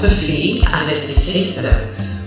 Entre filles avec les Tasters.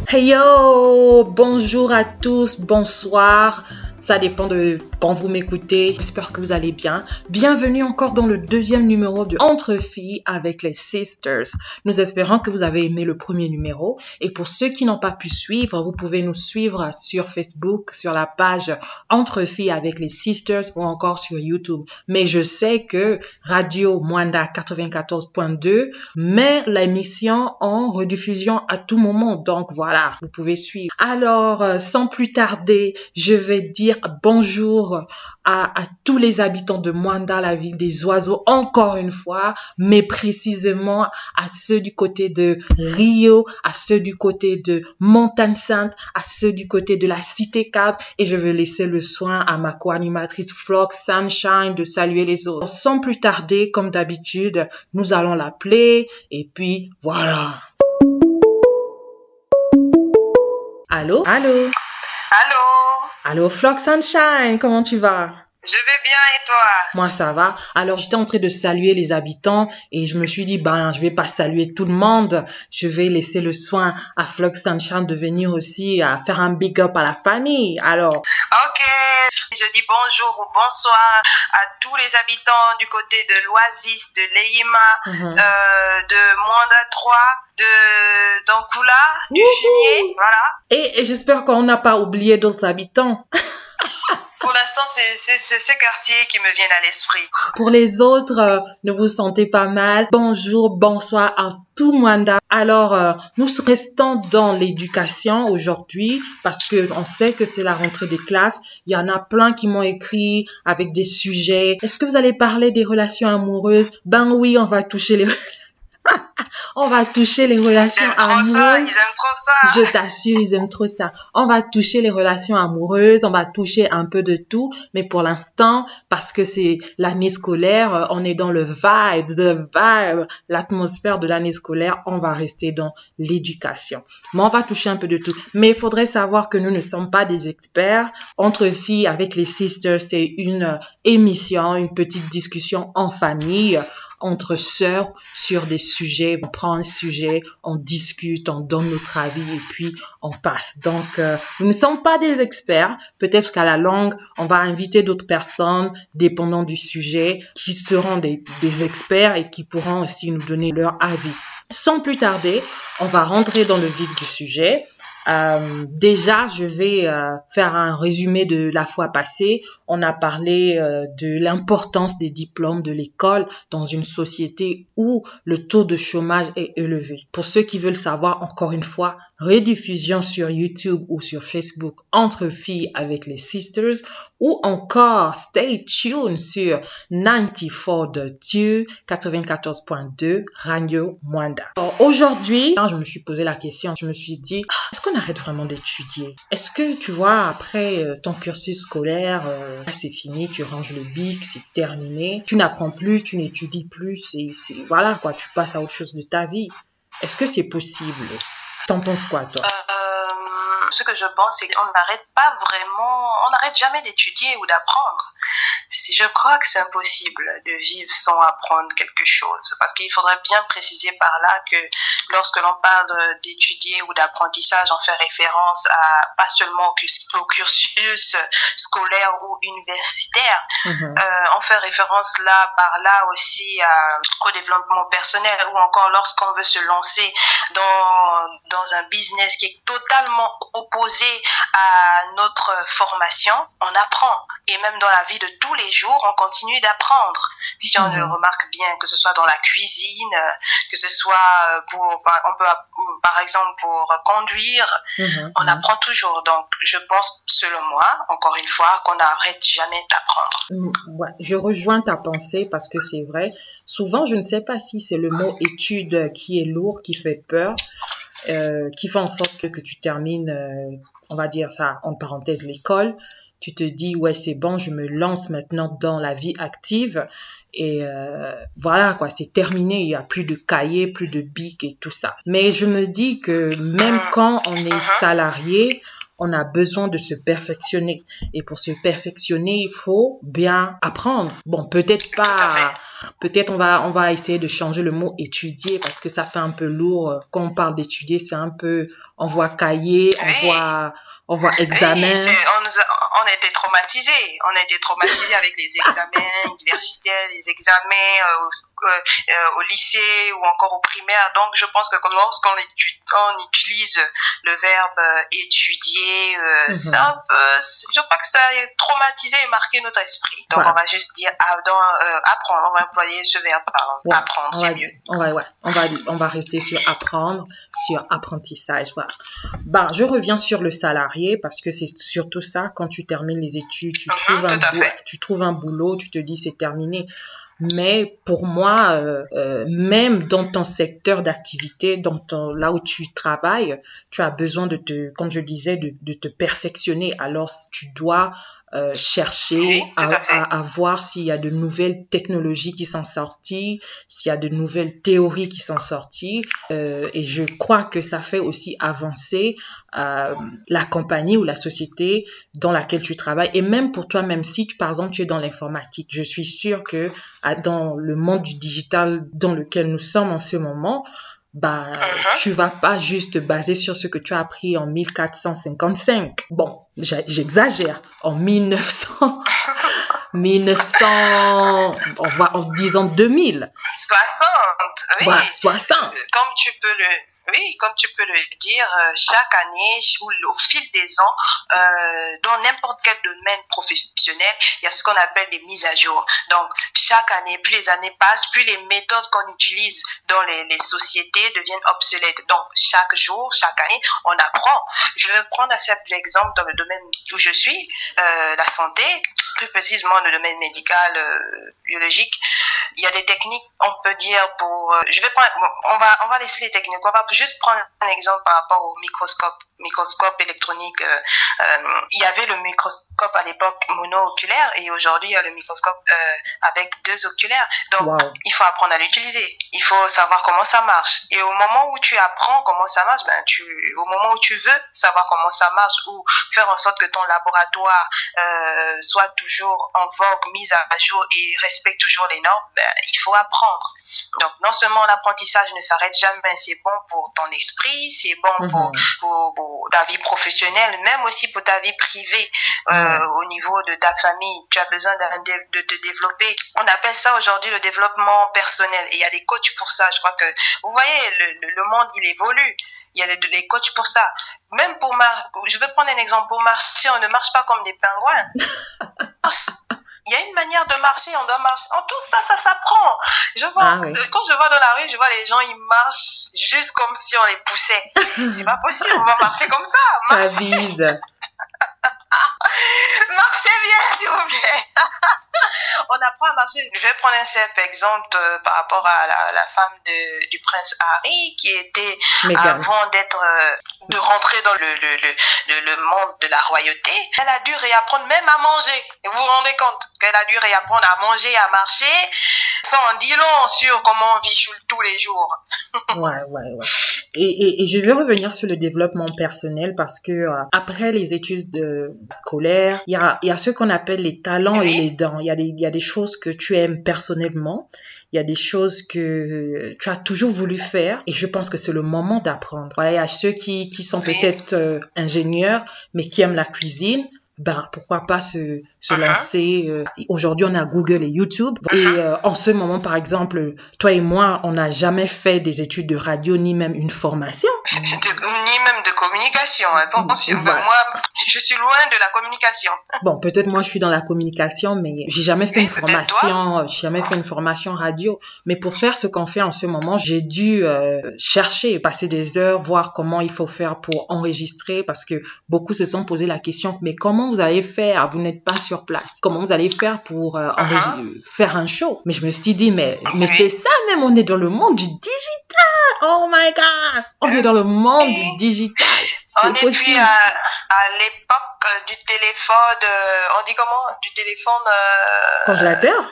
Hey yo, bonjour à tous, bonsoir, ça dépend de quand vous m'écoutez, j'espère que vous allez bien. Bienvenue encore dans le deuxième numéro de Entre filles avec les Sisters. Nous espérons que vous avez aimé le premier numéro et pour ceux qui n'ont pas pu suivre, vous pouvez nous suivre sur Facebook, sur la page Entre filles avec les Sisters ou encore sur YouTube. Mais je sais que Radio Mwanda 94.2 met l'émission en rediffusion à tout moment, donc voilà, vous pouvez suivre. Alors, sans plus tarder, je vais dire bonjour à tous les habitants de Mwanda, la ville des oiseaux, encore une fois, mais précisément à ceux du côté de Rio, à ceux du côté de Montagne Sainte, à ceux du côté de la Cité Cap, et je vais laisser le soin à ma co-animatrice Flox Sunshine de saluer les autres. Sans plus tarder, comme d'habitude, nous allons l'appeler, et puis voilà. Allô? Allô? Allô? Allô, Flox Sunshine, comment tu vas? Je vais bien et toi? Moi, ça va. Alors, j'étais en train de saluer les habitants et je me suis dit, je vais pas saluer tout le monde. Je vais laisser le soin à Flox Sunshine de venir aussi à faire un big up à la famille. Alors. Ok. Je dis bonjour ou bonsoir à tous les habitants du côté de l'Oasis, de Leyima, de Mwanda 3, de d'Ankula, du Fumier, voilà. Et j'espère qu'on n'a pas oublié d'autres habitants. Pour l'instant, c'est ces quartiers qui me viennent à l'esprit. Pour les autres, ne vous sentez pas mal. Bonjour, bonsoir à tout Mwanda. Alors, nous restons dans l'éducation aujourd'hui parce que on sait que c'est la rentrée des classes. Il y en a plein qui m'ont écrit avec des sujets. Est-ce que vous allez parler des relations amoureuses? Ben oui, on va toucher les on va toucher les relations amoureuses. Ils aiment trop ça. Je t'assure, ils aiment trop ça. On va toucher les relations amoureuses, on va toucher un peu de tout. Mais pour l'instant, parce que c'est l'année scolaire, on est dans le vibe, l'atmosphère de l'année scolaire, on va rester dans l'éducation. Mais on va toucher un peu de tout. Mais il faudrait savoir que nous ne sommes pas des experts. Entre filles avec les sisters, c'est une émission, une petite discussion en famille, entre sœurs sur des sujets. On prend un sujet, on discute, on donne notre avis et puis on passe. Donc, nous ne sommes pas des experts. Peut-être qu'à la longue, on va inviter d'autres personnes, dépendant du sujet, qui seront des experts et qui pourront aussi nous donner leur avis. Sans plus tarder, on va rentrer dans le vif du sujet. Déjà, je vais faire un résumé de la fois passée. On a parlé de l'importance des diplômes de l'école dans une société où le taux de chômage est élevé. Pour ceux qui veulent savoir, encore une fois, rediffusion sur YouTube ou sur Facebook Entre filles avec les Sisters ou encore stay tuned sur 94.2 94.2 Radio Mwanda. Alors, aujourd'hui, quand je me suis posé la question, je me suis dit, est-ce qu'on arrête vraiment d'étudier? Est-ce que, tu vois, après ton cursus scolaire, c'est fini, tu ranges le bic, c'est terminé, tu n'apprends plus, tu n'étudies plus, voilà quoi, tu passes à autre chose de ta vie. Est-ce que c'est possible? T'en penses quoi, toi? ce que je pense, c'est qu'on on n'arrête jamais d'étudier ou d'apprendre. Je crois que c'est impossible de vivre sans apprendre quelque chose, parce qu'il faudrait bien préciser par là que lorsque l'on parle d'étudier ou d'apprentissage, on fait référence à pas seulement au cursus scolaire ou universitaire, on fait référence par là aussi au développement personnel, ou encore lorsqu'on veut se lancer dans un business qui est totalement opposé à notre formation, on apprend. Et même dans la vie de tous les jours, on continue d'apprendre. Si on le remarque bien, que ce soit dans la cuisine, que ce soit par exemple pour conduire, on apprend toujours. Donc, je pense, selon moi, encore une fois, qu'on n'arrête jamais d'apprendre. Ouais, je rejoins ta pensée parce que c'est vrai. Souvent, je ne sais pas si c'est le mot étude qui est lourd, qui fait peur, qui fait en sorte que tu termines, on va dire ça, en parenthèse, l'école. Tu te dis, ouais, c'est bon, je me lance maintenant dans la vie active. Et voilà, quoi, c'est terminé. Il n'y a plus de cahiers, plus de bics et tout ça. Mais je me dis que même quand on est salarié, on a besoin de se perfectionner. Et pour se perfectionner, il faut bien apprendre. Bon, peut-être on va essayer de changer le mot étudier parce que ça fait un peu lourd. Quand on parle d'étudier, c'est un peu, on voit cahier, on voit examen. Oui, on a été traumatisés. On a été traumatisés avec les examens universitaires, les examens au lycée ou encore au primaire. Donc, je pense que lorsqu'on on utilise le verbe étudier, je crois que ça a traumatisé et marqué notre esprit. Donc, on va juste dire apprendre. On va employer ce verbe. Apprendre, c'est mieux. On va rester sur apprendre, sur apprentissage. Voilà. Ben, je reviens sur le salarié parce que c'est surtout ça. Quand tu termines les études, tu trouves un boulot, tu te dis c'est terminé. Mais pour moi, même dans ton secteur d'activité, là où tu travailles, tu as besoin comme je disais, de te perfectionner. Alors, tu dois chercher à voir s'il y a de nouvelles technologies qui sont sorties, s'il y a de nouvelles théories qui sont sorties. Et je crois que ça fait aussi avancer la compagnie ou la société dans laquelle tu travailles. Et même pour toi, même si par exemple tu es dans l'informatique, je suis sûre que dans le monde du digital dans lequel nous sommes en ce moment, tu vas pas juste te baser sur ce que tu as appris en 1455. Bon, j'exagère. En 1900, en disant 2000. 60, oui. Voilà, 60. Comme tu peux le dire, chaque année, au fil des ans, dans n'importe quel domaine professionnel, il y a ce qu'on appelle des mises à jour. Donc, chaque année, plus les années passent, plus les méthodes qu'on utilise dans les sociétés deviennent obsolètes. Donc, chaque jour, chaque année, on apprend. Je vais prendre un simple exemple dans le domaine où je suis, la santé, plus précisément le domaine médical, biologique. Il y a des techniques, on peut dire on va laisser les techniques. On va juste prendre un exemple par rapport au microscope électronique. Il y avait le microscope à l'époque mono-oculaire et aujourd'hui il y a le microscope avec 2 oculaires. Donc il faut apprendre à l'utiliser. Il faut savoir comment ça marche. Et au moment où tu apprends comment ça marche, au moment où tu veux savoir comment ça marche ou faire en sorte que ton laboratoire soit toujours en vogue, mise à jour et respecte toujours les normes, il faut apprendre. Donc, non seulement l'apprentissage ne s'arrête jamais, c'est bon pour ton esprit, c'est bon pour ta vie professionnelle, même aussi pour ta vie privée, au niveau de ta famille. Tu as besoin de te développer. On appelle ça aujourd'hui le développement personnel. Et il y a des coachs pour ça. Je crois que, vous voyez, le monde, il évolue. Il y a les coachs pour ça. Même je vais prendre un exemple. Pour marcher, on ne marche pas comme des pingouins. Il y a une manière de marcher, on doit marcher. En tout ça s'apprend. Quand je vois dans la rue, je vois les gens, ils marchent juste comme si on les poussait. C'est pas possible, on va marcher comme ça. Ça vise. Marchez bien, s'il vous plaît. On apprend à marcher. Je vais prendre un simple exemple par rapport à la femme du prince Harry qui était Meghan. avant de rentrer dans le monde de la royauté. Elle a dû réapprendre même à manger. Et vous vous rendez compte qu'elle a dû réapprendre à manger, à marcher. Ça en dit long sur comment on vit tous les jours. Ouais. Et je vais revenir sur le développement personnel parce que après les études scolaires, il y a ce qu'on appelle les talents et les dons. Il y a des choses que tu aimes personnellement. Il y a des choses que tu as toujours voulu faire et je pense que c'est le moment d'apprendre. Voilà, il y a ceux qui sont peut-être ingénieurs mais qui aiment la cuisine. Ben, pourquoi pas se lancer. Aujourd'hui, on a Google et YouTube. Et en ce moment, par exemple, toi et moi, on n'a jamais fait des études de radio, ni même une formation. Ni même de communication. Attention, voilà. Moi, je suis loin de la communication. Bon, peut-être moi, je suis dans la communication, mais j'ai jamais fait une formation. J'ai jamais fait une formation radio. Mais pour faire ce qu'on fait en ce moment, j'ai dû chercher, passer des heures, voir comment il faut faire pour enregistrer, parce que beaucoup se sont posé la question, mais comment vous allez faire? Vous n'êtes pas sur place. Comment vous allez faire pour faire un show? Mais je me suis dit, mais c'est ça même, on est dans le monde du digital. Oh my God! On est dans le monde du digital. On est plus à l'époque du téléphone, on dit comment? Du téléphone... congélateur?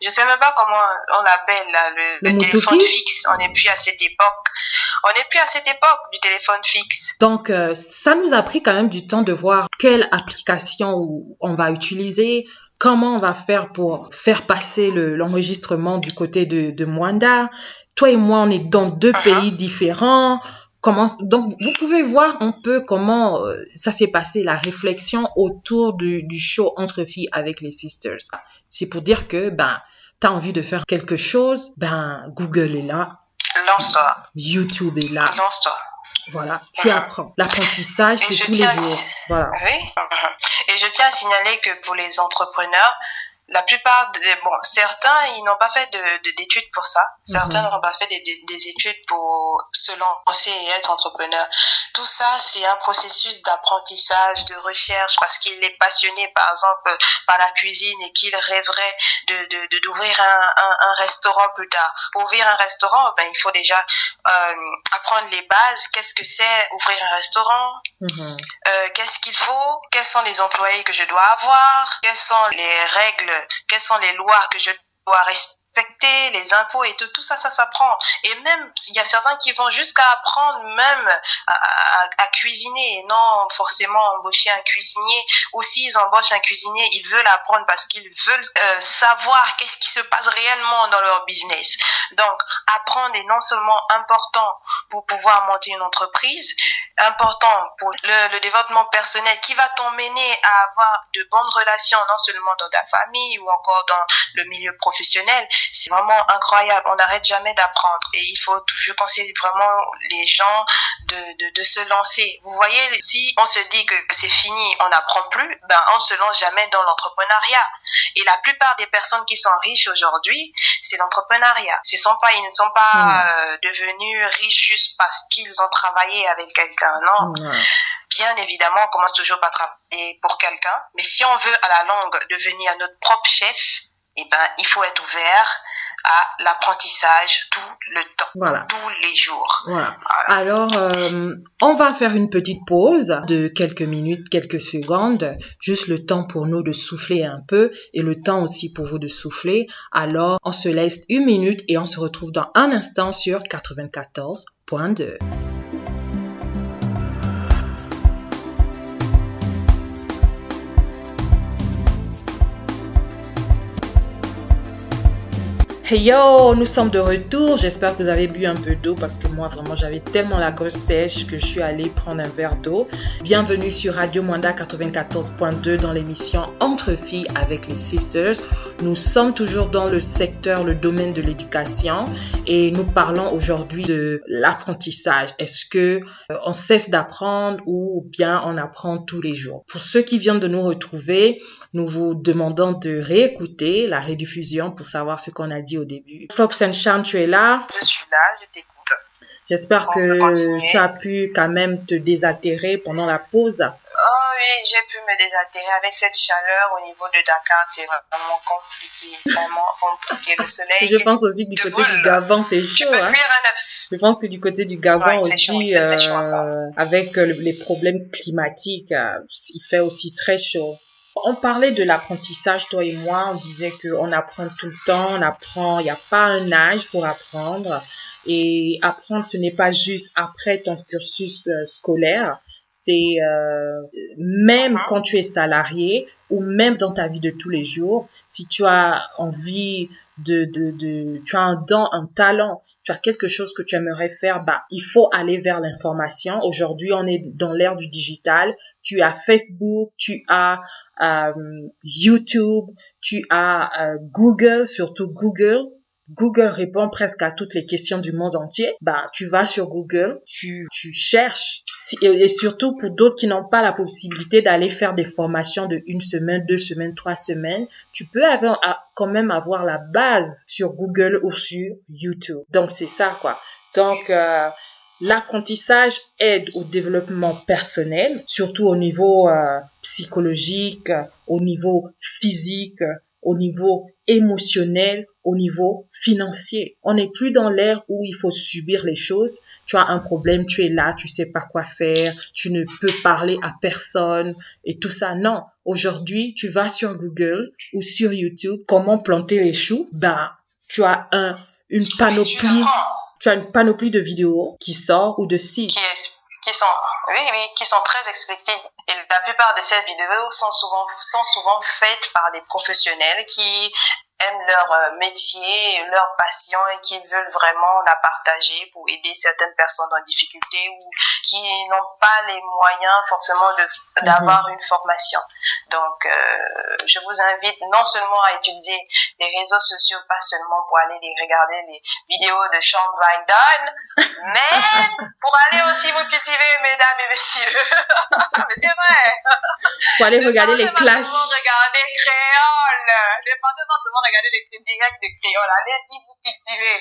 Je sais même pas comment on l'appelle là, le téléphone fixe. On n'est plus à cette époque. On n'est plus à cette époque du téléphone fixe. Donc, ça nous a pris quand même du temps de voir quelle application on va utiliser, comment on va faire pour faire passer l'enregistrement du côté de Mwanda. Toi et moi, on est dans deux pays différents. Donc, vous pouvez voir un peu comment ça s'est passé, la réflexion autour du show Entre filles avec les sisters. C'est pour dire que, t'as envie de faire quelque chose, Google est là. Lance-toi. YouTube est là. Lance-toi. Voilà, tu apprends. L'apprentissage, c'est tous les jours. Voilà. Oui. Et je tiens à signaler que pour les entrepreneurs, la plupart certains, ils n'ont pas fait d'études pour ça. Certains n'ont pas fait des études pour se lancer et être entrepreneur. Tout ça, c'est un processus d'apprentissage, de recherche, parce qu'il est passionné, par exemple, par la cuisine et qu'il rêverait d'ouvrir un restaurant plus tard. Pour ouvrir un restaurant, il faut déjà apprendre les bases. Qu'est-ce que c'est ouvrir un restaurant? Qu'est-ce qu'il faut? Quels sont les employés que je dois avoir? Quelles sont les règles? Quelles sont les lois que je dois respecter, les impôts et tout ça s'apprend. Et même, il y a certains qui vont jusqu'à apprendre même à cuisiner et non forcément embaucher un cuisinier. Ou s'ils embauchent un cuisinier, ils veulent apprendre parce qu'ils veulent savoir qu'est-ce qui se passe réellement dans leur business. Donc, apprendre est non seulement important pour pouvoir monter une entreprise, important pour le développement personnel qui va t'emmener à avoir de bonnes relations, non seulement dans ta famille ou encore dans le milieu professionnel. C'est vraiment incroyable. On n'arrête jamais d'apprendre et je conseille vraiment les gens de se lancer. Vous voyez, si on se dit que c'est fini, on n'apprend plus, on se lance jamais dans l'entrepreneuriat. Et la plupart des personnes qui sont riches aujourd'hui, c'est l'entrepreneuriat. Ils ne sont pas devenus riches juste parce qu'ils ont travaillé avec quelqu'un. Non. Bien évidemment, on commence toujours par travailler pour quelqu'un. Mais si on veut à la longue devenir notre propre chef, il faut être ouvert à l'apprentissage tout le temps, tous les jours. Voilà. Alors, on va faire une petite pause de quelques minutes, quelques secondes, juste le temps pour nous de souffler un peu et le temps aussi pour vous de souffler. Alors, on se laisse une minute et on se retrouve dans un instant sur 94.2. Hey yo, nous sommes de retour. J'espère que vous avez bu un peu d'eau parce que moi, vraiment, j'avais tellement la gorge sèche que je suis allée prendre un verre d'eau. Bienvenue sur Radio Mwanda 94.2 dans l'émission Entre filles avec les sisters. Nous sommes toujours dans le secteur, le domaine de l'éducation et nous parlons aujourd'hui de l'apprentissage. Est-ce que on cesse d'apprendre ou bien on apprend tous les jours? Pour ceux qui viennent de nous retrouver, nous vous demandons de réécouter la rediffusion pour savoir ce qu'on a dit au début. Fox and Charm, tu es là? Je suis là, je t'écoute. J'espère que tu as pu quand même te désaltérer pendant la pause. Oh, oui, j'ai pu me désaltérer avec cette chaleur au niveau de Dakar. C'est vraiment compliqué. Le soleil. Je pense aussi que du côté du Gabon, c'est chaud. Tu peux cuire un œuf. Je pense que du côté du Gabon Ouais, aussi, avec les problèmes climatiques, il fait aussi très chaud. On parlait de l'apprentissage, toi et moi, on disait qu'on apprend tout le temps, on apprend, il n'y a pas un âge pour apprendre. Et apprendre, ce n'est pas juste après ton cursus scolaire, c'est même quand tu es salarié ou même dans ta vie de tous les jours, si tu as envie tu as un don, un talent, tu as quelque chose que tu aimerais faire, bah, il faut aller vers l'information. Aujourd'hui, on est dans l'ère du digital. Tu as Facebook, tu as YouTube, tu as Google, surtout Google. Google répond presque à toutes les questions du monde entier. Bah, tu vas sur Google, tu cherches. Et surtout pour d'autres qui n'ont pas la possibilité d'aller faire des formations de 1 semaine, 2 semaines, 3 semaines, tu peux quand même avoir la base sur Google ou sur YouTube. Donc, c'est ça, quoi. Donc, l'apprentissage aide au développement personnel, surtout au niveau psychologique, au niveau physique, au niveau émotionnel, au niveau financier. On n'est plus dans l'ère où il faut subir les choses. Tu as un problème, tu es là, tu sais pas quoi faire, tu ne peux parler à personne et tout ça. Non. Aujourd'hui, tu vas sur Google ou sur YouTube, comment planter les choux? Ben, tu as une panoplie. Tu as une panoplie de vidéos qui sort ou de sites. Qui sont très expliquées. Et la plupart de ces vidéos sont souvent faites par des professionnels qui aiment leur métier, leur passion et qui veulent vraiment la partager pour aider certaines personnes en difficulté ou qui n'ont pas les moyens forcément d'avoir une formation. Donc, je vous invite non seulement à utiliser les réseaux sociaux, pas seulement pour aller regarder les vidéos de Sean Brydon, mais pour aller aussi vous cultiver, mesdames et messieurs. Mais c'est vrai. Pour aller regarder les clashs. Regarder créole. Ne pensez pas seulement regarder les clips directs de créole. Allez-y, vous cultivez.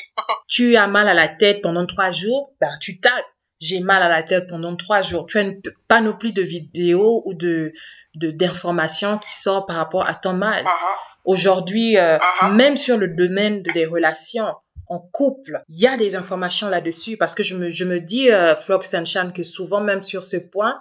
Tu as mal à la tête pendant 3 jours, ben tu tapes. J'ai mal à la tête pendant 3 jours. Tu as une panoplie de vidéos ou d'informations qui sortent par rapport à ton mal. Aujourd'hui, même sur le domaine des relations, en couple, il y a des informations là-dessus parce que je me dis, Flox Sanchan, que souvent, même sur ce point,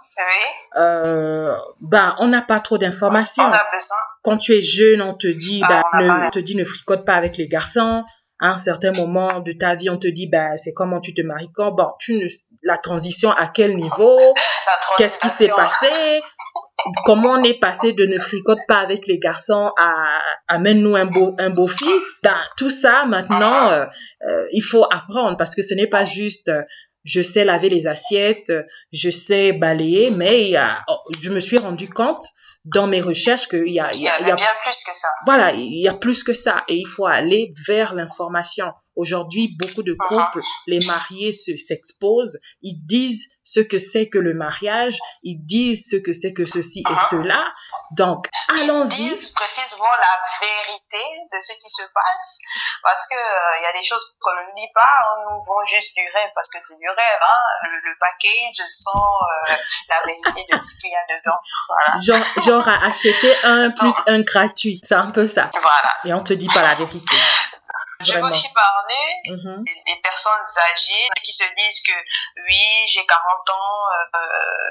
on n'a pas trop d'informations. On a besoin. Quand tu es jeune, on te dit, ne fricote pas avec les garçons. À un certain moment de ta vie, on te dit, c'est comment tu te maries quand? Bon, la transition à quel niveau? Qu'est-ce qui s'est passé? Comment on est passé de ne fricote pas avec les garçons à amène-nous un beau fils? Tout ça, maintenant, il faut apprendre parce que ce n'est pas juste je sais laver les assiettes, je sais balayer, mais je me suis rendu compte dans mes recherches qu'il y a bien plus que ça. Voilà, il y a plus que ça et il faut aller vers l'information. Aujourd'hui, beaucoup de couples, les mariés s'exposent, ils disent ce que c'est que le mariage, ils disent ce que c'est que ceci et cela. Donc, allons-y. Ils disent précisément la vérité de ce qui se passe parce que il y a des choses qu'on ne dit pas, on nous vend juste du rêve parce que c'est du rêve, hein. Le package sans la vérité de ce qu'il y a dedans. Voilà. Genre à acheter un plus un gratuit, c'est un peu ça. Voilà. Et on te dit pas la vérité. Je veux aussi parler des personnes âgées qui se disent que oui, j'ai 40 ans,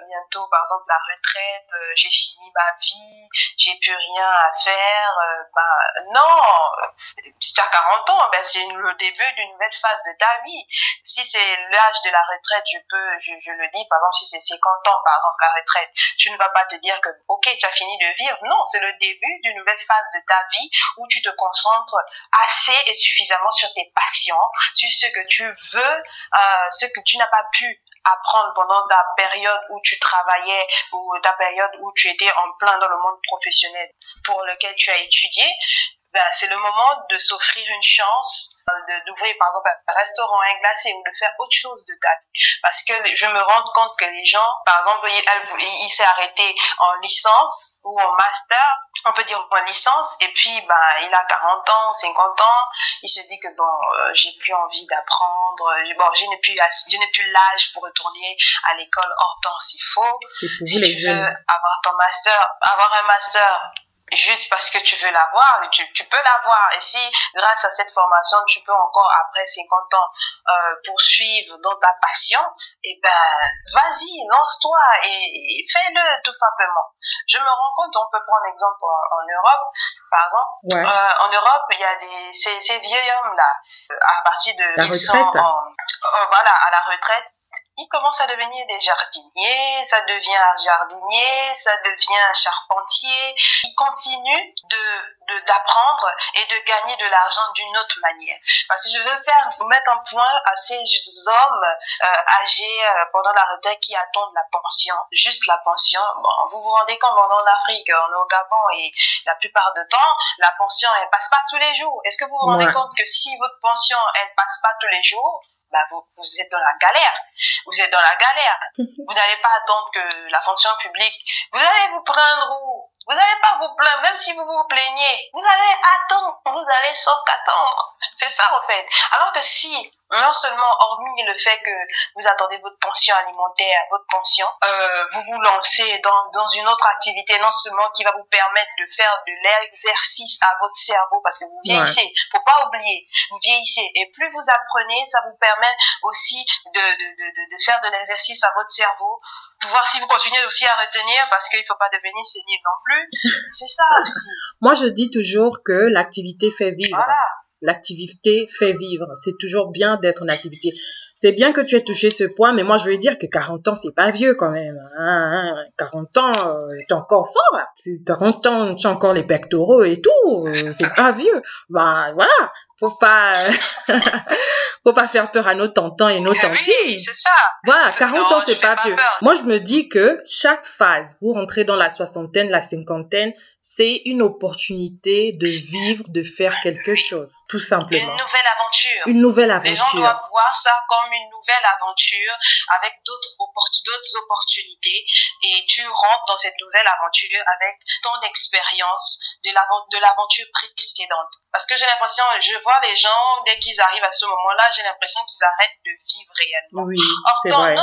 bientôt par exemple la retraite, j'ai fini ma vie, j'ai plus rien à faire. Non, si tu as 40 ans, c'est le début d'une nouvelle phase de ta vie. Si c'est l'âge de la retraite, je le dis, par exemple, si c'est 50 ans, par exemple, la retraite, tu ne vas pas te dire que, ok, tu as fini de vivre. Non, c'est le début d'une nouvelle phase de ta vie où tu te concentres assez et suffisamment sur tes passions, sur ce que tu veux, ce que tu n'as pas pu apprendre pendant ta période où tu travaillais ou ta période où tu étais en plein dans le monde professionnel pour lequel tu as étudié. c'est le moment de s'offrir une chance, d'ouvrir par exemple un restaurant, un glacé ou de faire autre chose de ta vie. Parce que je me rends compte que les gens, par exemple, il s'est arrêté en licence ou en master, on peut dire en licence, et puis il a 40 ans, 50 ans, il se dit que j'ai plus envie d'apprendre, je n'ai plus l'âge pour retourner à l'école hors temps s'il faut. C'est pour si les tu jeunes. veux avoir un master juste parce que tu veux l'avoir, tu peux l'avoir. Et si grâce à cette formation tu peux encore après 50 ans poursuivre dans ta passion, vas-y, lance-toi et fais-le tout simplement. Je me rends compte, on peut prendre l'exemple en Europe par exemple. Ouais. En Europe il y a ces vieux hommes là à partir de la retraite. À la retraite, ils commencent à devenir des jardiniers, ça devient jardinier, ça devient charpentier. Ils continuent d'apprendre et de gagner de l'argent d'une autre manière. Parce que je veux mettre un point à ces hommes âgés pendant la retraite qui attendent la pension, juste la pension. Vous vous rendez compte, en Afrique, on est au Gabon et la plupart du temps, la pension, elle passe pas tous les jours. Est-ce que vous vous rendez compte que si votre pension, elle passe pas tous les jours, vous êtes dans la galère. Vous êtes dans la galère. Vous n'allez pas attendre que la fonction publique, vous allez vous plaindre ou vous n'allez pas vous plaindre, même si vous vous plaignez. Vous allez attendre. Vous allez attendre. C'est ça, en fait. Alors que si, non seulement, hormis le fait que vous attendez votre pension alimentaire, votre pension, vous vous lancez dans une autre activité, non seulement qui va vous permettre de faire de l'exercice à votre cerveau, parce que vous vieillissez. Faut pas oublier, vous vieillissez. Et plus vous apprenez, ça vous permet aussi de faire de l'exercice à votre cerveau, pour voir si vous continuez aussi à retenir, parce qu'il faut pas devenir sénile non plus. C'est ça aussi. Moi, je dis toujours que l'activité fait vivre. Voilà. L'activité fait vivre. C'est toujours bien d'être en activité. C'est bien que tu aies touché ce point, mais moi, je veux dire que 40 ans, c'est pas vieux quand même. 40 ans, t'es encore fort, là. 40 ans, tu as encore les pectoraux et tout. C'est pas vieux. Voilà. Faut pas faire peur à nos tontons et nos tantines. Oui, c'est ça. Voilà, 40 ans, c'est pas vieux. Moi, je me dis que chaque phase, vous rentrez dans la soixantaine, la cinquantaine, c'est une opportunité de vivre, de faire quelque chose, tout simplement. Une nouvelle aventure. Une nouvelle aventure. Les gens doivent voir ça comme une nouvelle aventure avec d'autres opportunités, et tu rentres dans cette nouvelle aventure avec ton expérience de l'aventure précédente. Parce que j'ai l'impression, je vois les gens, dès qu'ils arrivent à ce moment-là, j'ai l'impression qu'ils arrêtent de vivre réellement. Oui, c'est Or, vrai. non.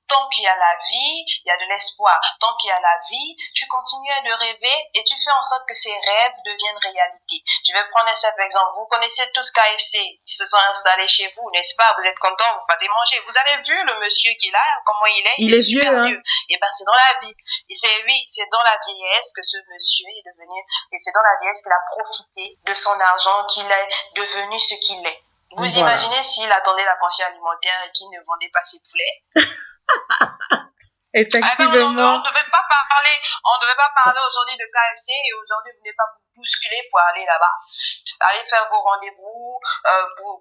Tant qu'il y a la vie, il y a de l'espoir. Tant qu'il y a la vie, tu continues de rêver et tu fais en sorte que ces rêves deviennent réalité. Je vais prendre un simple exemple. Vous connaissez tous KFC. Ils se sont installés chez vous, n'est-ce pas? Vous êtes contents, vous partez manger. Vous avez vu le monsieur qui est là, comment il est? Il est vieux, super hein? vieux. Et c'est dans la vie. Et c'est dans la vieillesse que ce monsieur est devenu, et c'est dans la vieillesse qu'il a profité de son argent, qu'il est devenu ce qu'il est. Vous imaginez s'il attendait la pension alimentaire et qu'il ne vendait pas ses poulets? Effectivement. On ne devait pas parler aujourd'hui de KFC, et aujourd'hui vous n'êtes pas vous bousculer pour aller là-bas. Allez faire vos rendez-vous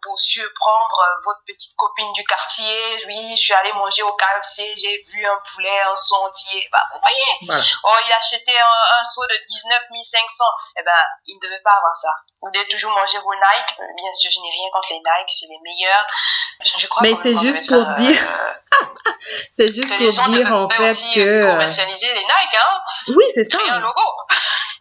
pour surprendre votre petite copine du quartier. Oui, je suis allée manger au KFC, j'ai vu un poulet, un saut entier. Vous voyez, voilà. Il achetait un seau de 19 500. Il ne devait pas avoir ça. Vous devez toujours manger vos Nike. Bien sûr, je n'ai rien contre les Nike, c'est les meilleurs. Je crois mais c'est juste pour dire... c'est juste pour dire en fait que... commercialiser les Nike, hein. Oui, c'est ça. Créer un logo.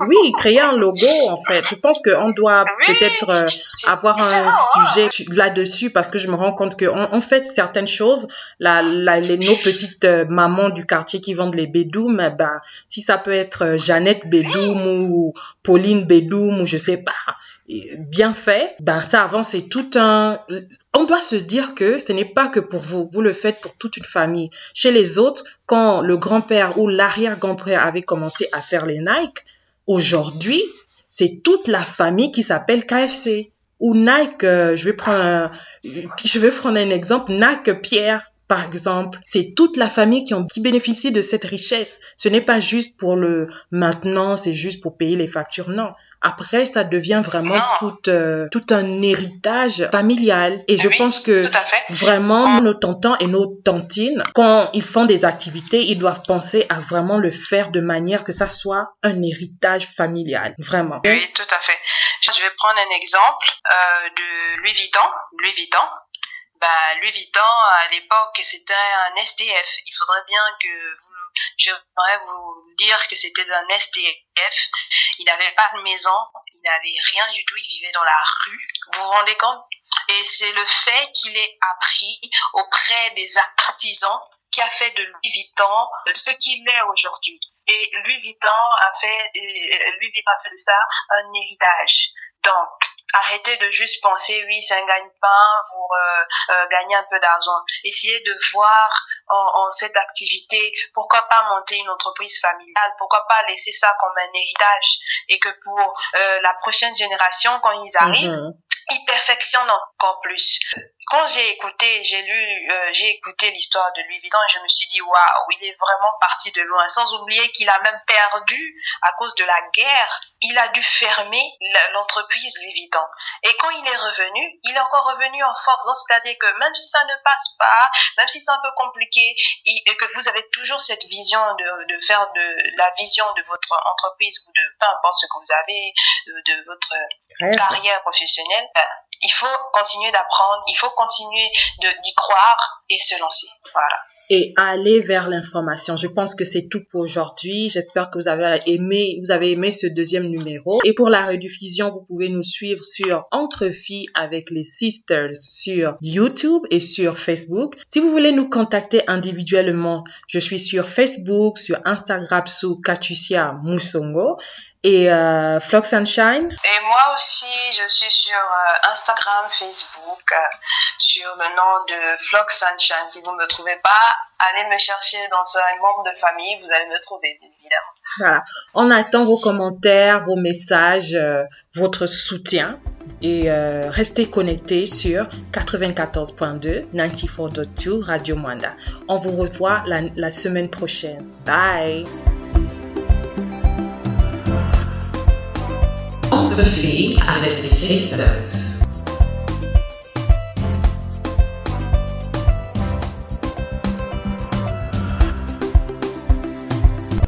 Oui, créer un logo, en fait. Je pense qu'on doit peut-être avoir un sujet là-dessus, parce que je me rends compte qu'on fait certaines choses. Nos petites mamans du quartier qui vendent les bédoums, si ça peut être Jeannette Bédoum ou Pauline Bédoum ou je sais pas, bien fait, ça avance. C'est tout un... On doit se dire que ce n'est pas que pour vous. Vous le faites pour toute une famille. Chez les autres, quand le grand-père ou l'arrière-grand-père avait commencé à faire les Nike, aujourd'hui, c'est toute la famille qui s'appelle KFC. Ou Nike, je vais prendre un exemple, Nike Pierre, par exemple. C'est toute la famille qui bénéficie de cette richesse. Ce n'est pas juste pour le maintenant, c'est juste pour payer les factures, non. après, ça devient vraiment tout un héritage familial. Et je pense que vraiment nos tontons et nos tantines, quand ils font des activités, ils doivent penser à vraiment le faire de manière que ça soit un héritage familial. Vraiment. Oui, tout à fait. Je vais prendre un exemple de Louis Vuitton. Louis Vuitton, à l'époque, c'était un SDF. Il faudrait bien que j'aimerais vous dire que c'était un SDF. Il n'avait pas de maison, il n'avait rien du tout, il vivait dans la rue. Vous vous rendez compte? Et c'est le fait qu'il ait appris auprès des artisans qui a fait de Louis Vuitton ce qu'il est aujourd'hui. Et Louis Vuitton a fait de ça un héritage. Donc, arrêtez de juste penser, oui, c'est un gagne-pain pour gagner un peu d'argent. Essayez de voir en cette activité, pourquoi pas monter une entreprise familiale, pourquoi pas laisser ça comme un héritage et que pour la prochaine génération, quand ils arrivent, ils perfectionnent encore plus. Quand j'ai écouté l'histoire de Louis Vuitton, je me suis dit, waouh, il est vraiment parti de loin. Sans oublier qu'il a même perdu à cause de la guerre. Il a dû fermer l'entreprise Louis Vuitton. Et quand il est revenu, il est encore revenu en force. Donc, c'est-à-dire que même si ça ne passe pas, même si c'est un peu compliqué, et que vous avez toujours cette vision de faire de la vision de votre entreprise ou de peu importe ce que vous avez, de votre carrière professionnelle, il faut continuer d'apprendre, il faut continuer d'y croire et se lancer. Voilà. Et aller vers l'information. Je pense que c'est tout pour aujourd'hui. J'espère que vous avez aimé ce deuxième numéro. Et pour la rediffusion, vous pouvez nous suivre sur Entre Filles avec les Sisters sur YouTube et sur Facebook. Si vous voulez nous contacter individuellement, je suis sur Facebook, sur Instagram sous Katusia Musongo. Et Flock Sunshine. Et moi aussi, je suis sur Instagram, Facebook, sur le nom de Flock Sunshine. Si vous ne me trouvez pas, allez me chercher dans un membre de famille, vous allez me trouver, évidemment. Voilà. On attend vos commentaires, vos messages, votre soutien. Et restez connectés sur 94.2, 94.2 Radio Mwanda. On vous revoit la semaine prochaine. Bye! Entre Filles avec les Tasters.